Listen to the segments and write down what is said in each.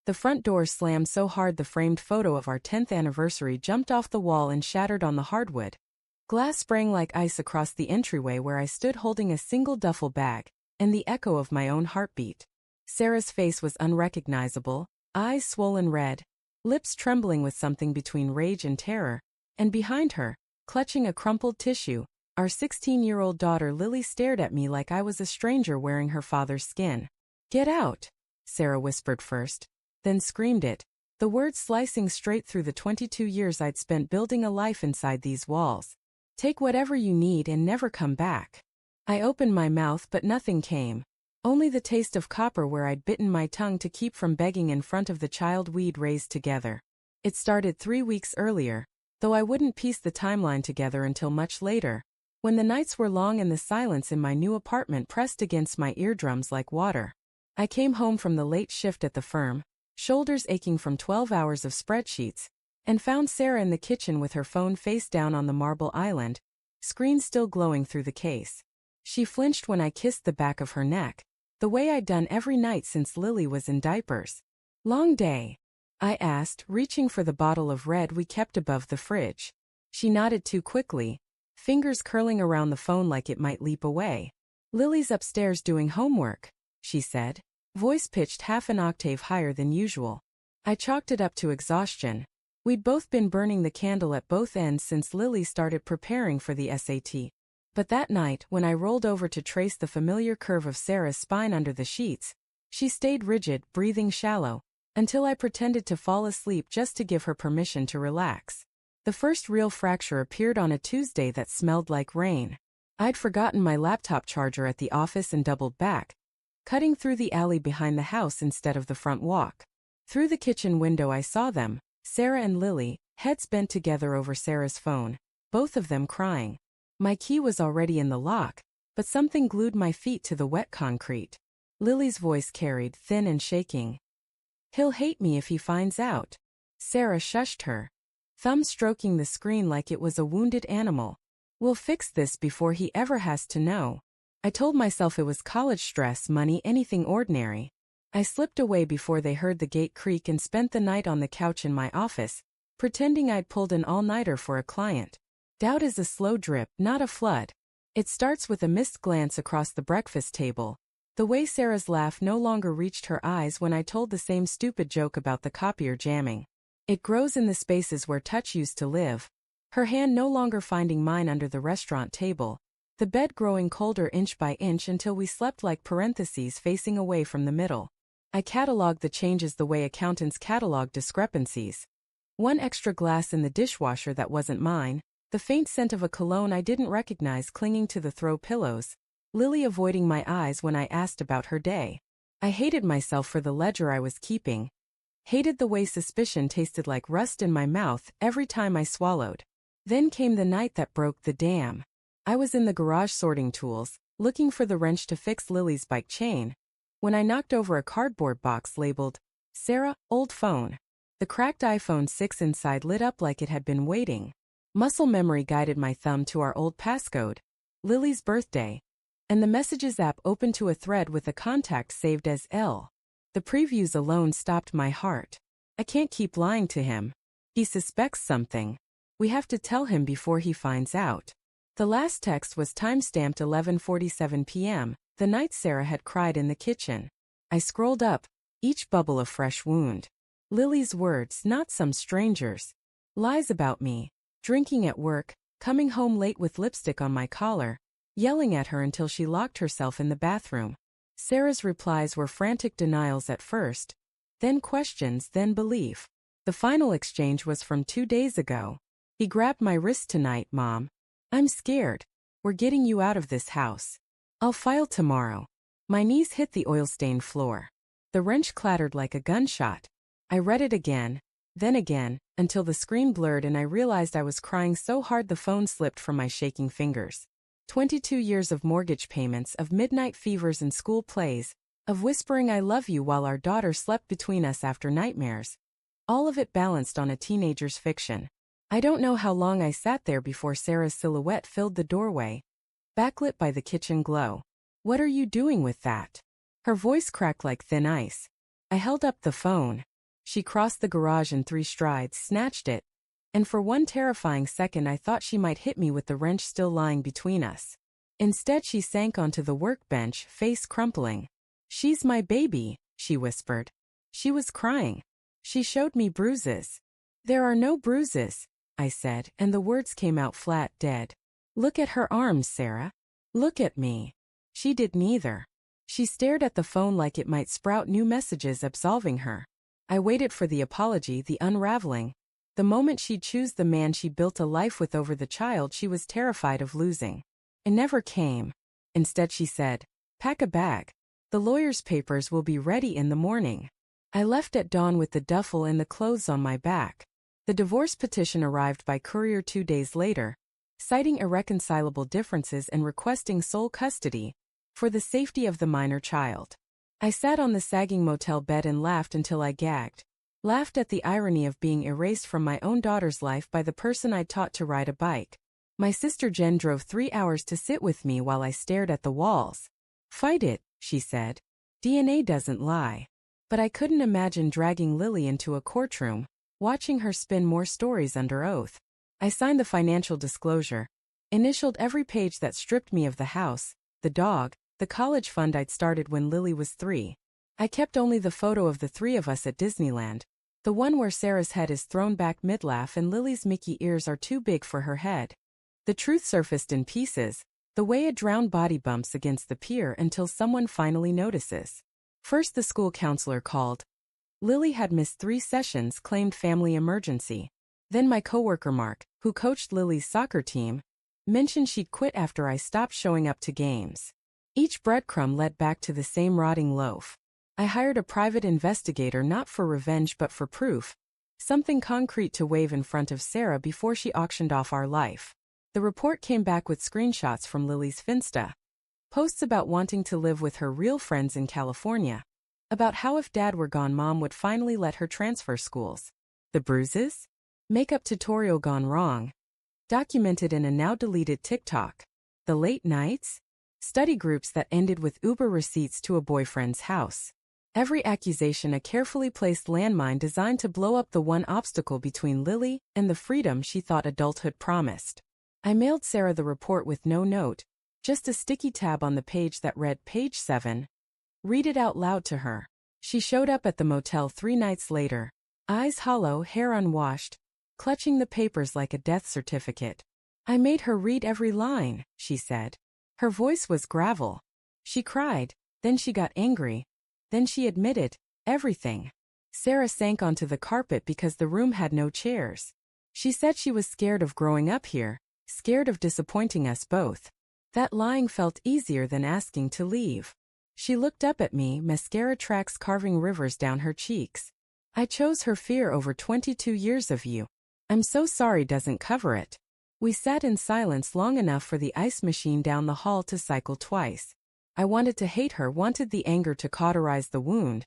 The front door slammed so hard the framed photo of our 10th anniversary jumped off the wall and shattered on the hardwood. Glass sprang like ice across the entryway where I stood holding a single duffel bag, and the echo of my own heartbeat. Sarah's face was unrecognizable, eyes swollen red, lips trembling with something between rage and terror, and behind her, clutching a crumpled tissue, our 16-year-old daughter Lily stared at me like I was a stranger wearing her father's skin. "Get out," Sarah whispered first, then screamed it, the words slicing straight through the 22 years I'd spent building a life inside these walls. "Take whatever you need and never come back." I opened my mouth but nothing came. Only the taste of copper where I'd bitten my tongue to keep from begging in front of the child we'd raised together. It started 3 weeks earlier, though I wouldn't piece the timeline together until much later, when the nights were long and the silence in my new apartment pressed against my eardrums like water. I came home from the late shift at the firm, shoulders aching from 12 hours of spreadsheets, and found Sarah in the kitchen with her phone face down on the marble island, screen still glowing through the case. She flinched when I kissed the back of her neck, the way I'd done every night since Lily was in diapers. "Long day?" I asked, reaching for the bottle of red we kept above the fridge. She nodded too quickly, fingers curling around the phone like it might leap away. "Lily's upstairs doing homework," she said, voice pitched half an octave higher than usual. I chalked it up to exhaustion. We'd both been burning the candle at both ends since Lily started preparing for the SAT. But that night, when I rolled over to trace the familiar curve of Sarah's spine under the sheets, she stayed rigid, breathing shallow, until I pretended to fall asleep just to give her permission to relax. The first real fracture appeared on a Tuesday that smelled like rain. I'd forgotten my laptop charger at the office and doubled back, cutting through the alley behind the house instead of the front walk. Through the kitchen window I saw them, Sarah and Lily, heads bent together over Sarah's phone, both of them crying. My key was already in the lock, but something glued my feet to the wet concrete. Lily's voice carried, thin and shaking. "He'll hate me if he finds out." Sarah shushed her, thumb stroking the screen like it was a wounded animal. "We'll fix this before he ever has to know." I told myself it was college stress, money, anything ordinary. I slipped away before they heard the gate creak and spent the night on the couch in my office, pretending I'd pulled an all-nighter for a client. Doubt is a slow drip, not a flood. It starts with a missed glance across the breakfast table, the way Sarah's laugh no longer reached her eyes when I told the same stupid joke about the copier jamming. It grows in the spaces where touch used to live, her hand no longer finding mine under the restaurant table, the bed growing colder inch by inch until we slept like parentheses facing away from the middle. I cataloged the changes the way accountants catalog discrepancies. One extra glass in the dishwasher that wasn't mine, the faint scent of a cologne I didn't recognize clinging to the throw pillows, Lily avoiding my eyes when I asked about her day. I hated myself for the ledger I was keeping. Hated the way suspicion tasted like rust in my mouth every time I swallowed. Then came the night that broke the dam. I was in the garage sorting tools, looking for the wrench to fix Lily's bike chain, when I knocked over a cardboard box labeled, "Sarah, old phone." The cracked iPhone 6 inside lit up like it had been waiting. Muscle memory guided my thumb to our old passcode, Lily's birthday, and the Messages app opened to a thread with a contact saved as L. The previews alone stopped my heart. I can't keep lying to him. He suspects something. We have to tell him before he finds out. The last text was time-stamped 11:47 p.m., the night Sarah had cried in the kitchen. I scrolled up, each bubble a fresh wound. Lily's words, not some strangers. Lies about me. Drinking at work, coming home late with lipstick on my collar, yelling at her until she locked herself in the bathroom. Sarah's replies were frantic denials at first, then questions, then belief. The final exchange was from 2 days ago. "He grabbed my wrist tonight, Mom. I'm scared. We're getting you out of this house. I'll file tomorrow." My knees hit the oil-stained floor. The wrench clattered like a gunshot. I read it again, until the screen blurred and I realized I was crying so hard the phone slipped from my shaking fingers. 22 years of mortgage payments, of midnight fevers and school plays, of whispering I love you while our daughter slept between us after nightmares. All of it balanced on a teenager's fiction. I don't know how long I sat there before Sarah's silhouette filled the doorway, backlit by the kitchen glow. "What are you doing with that?" Her voice cracked like thin ice. I held up the phone. She crossed the garage in 3 strides, snatched it, and for one terrifying second I thought she might hit me with the wrench still lying between us. Instead she sank onto the workbench, face crumpling. "She's my baby," she whispered. She was crying. She showed me bruises. "There are no bruises," I said, and the words came out flat, dead. "Look at her arms, Sarah. Look at me." She did neither. She stared at the phone like it might sprout new messages absolving her. I waited for the apology, the unraveling. The moment she'd choose the man she built a life with over the child she was terrified of losing. It never came. Instead she said, "Pack a bag. The lawyer's papers will be ready in the morning." I left at dawn with the duffel and the clothes on my back. The divorce petition arrived by courier 2 days later, citing irreconcilable differences and requesting sole custody for the safety of the minor child. I sat on the sagging motel bed and laughed until I gagged. Laughed at the irony of being erased from my own daughter's life by the person I'd taught to ride a bike. My sister Jen drove 3 hours to sit with me while I stared at the walls. "Fight it," she said. "DNA doesn't lie." But I couldn't imagine dragging Lily into a courtroom, watching her spin more stories under oath. I signed the financial disclosure, initialed every page that stripped me of the house, the dog, the college fund I'd started when Lily was 3. I kept only the photo of the 3 of us at Disneyland, the one where Sarah's head is thrown back mid-laugh and Lily's Mickey ears are too big for her head. The truth surfaced in pieces, the way a drowned body bumps against the pier until someone finally notices. First the school counselor called. Lily had missed 3 sessions, claimed family emergency. Then my coworker Mark, who coached Lily's soccer team, mentioned she'd quit after I stopped showing up to games. Each breadcrumb led back to the same rotting loaf. I hired a private investigator not for revenge but for proof, something concrete to wave in front of Sarah before she auctioned off our life. The report came back with screenshots from Lily's Finsta. Posts about wanting to live with her real friends in California. About how if Dad were gone Mom would finally let her transfer schools. The bruises? Makeup tutorial gone wrong. Documented in a now-deleted TikTok. The late nights? Study groups that ended with Uber receipts to a boyfriend's house. Every accusation a carefully placed landmine designed to blow up the one obstacle between Lily and the freedom she thought adulthood promised. I mailed Sarah the report with no note, just a sticky tab on the page that read Page 7. Read it out loud to her. She showed up at the motel 3 nights later, eyes hollow, hair unwashed, clutching the papers like a death certificate. "I made her read every line," she said. Her voice was gravel. She cried, then she got angry. Then she admitted everything. Sarah sank onto the carpet because the room had no chairs. She said she was scared of growing up here, scared of disappointing us both. That lying felt easier than asking to leave. She looked up at me, mascara tracks carving rivers down her cheeks. "I chose her fear over 22 years of you. I'm so sorry doesn't cover it." We sat in silence long enough for the ice machine down the hall to cycle twice. I wanted to hate her, wanted the anger to cauterize the wound,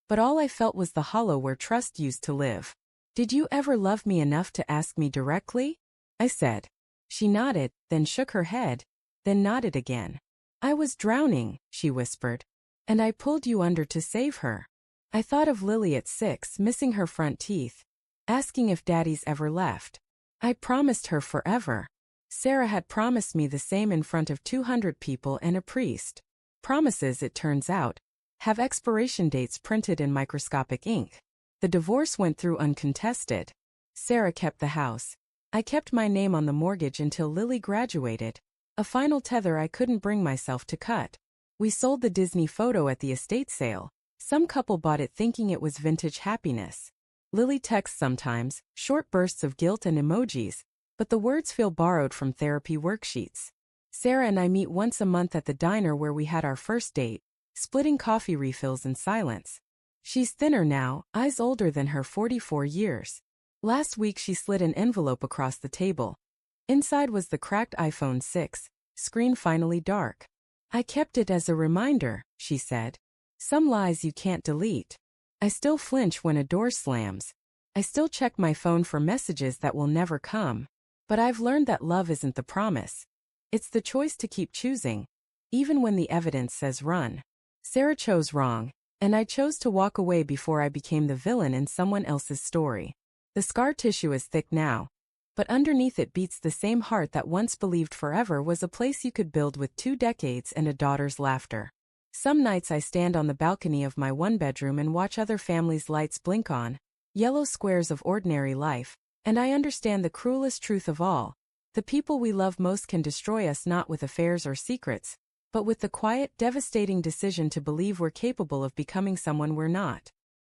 but all I felt was the hollow where trust used to live. "Did you ever love me enough to ask me directly?" I said. She nodded, then shook her head, then nodded again. "I was drowning," she whispered, "and I pulled you under to save her." I thought of Lily at 6, missing her front teeth, asking if Daddy's ever left. I promised her forever. Sarah had promised me the same in front of 200 people and a priest. Promises, it turns out, have expiration dates printed in microscopic ink. The divorce went through uncontested. Sarah kept the house. I kept my name on the mortgage until Lily graduated, a final tether I couldn't bring myself to cut. We sold the Disney photo at the estate sale. Some couple bought it thinking it was vintage happiness. Lily texts sometimes, short bursts of guilt and emojis, but the words feel borrowed from therapy worksheets. Sarah and I meet once a month at the diner where we had our first date, splitting coffee refills in silence. She's thinner now, eyes older than her 44 years. Last week she slid an envelope across the table. Inside was the cracked iPhone 6, screen finally dark. "I kept it as a reminder," she said. "Some lies you can't delete." I still flinch when a door slams. I still check my phone for messages that will never come. But I've learned that love isn't the promise. It's the choice to keep choosing, even when the evidence says run. Sarah chose wrong, And I chose to walk away before I became the villain in someone else's story. The scar tissue is thick now, but underneath it beats the same heart that once believed forever was a place you could build with 2 decades and a daughter's laughter. Some nights I stand on the balcony of my one-bedroom and watch other families' lights blink on, yellow squares of ordinary life, and I understand the cruelest truth of all. The people we love most can destroy us not with affairs or secrets, but with the quiet, devastating decision to believe we're capable of becoming someone we're not.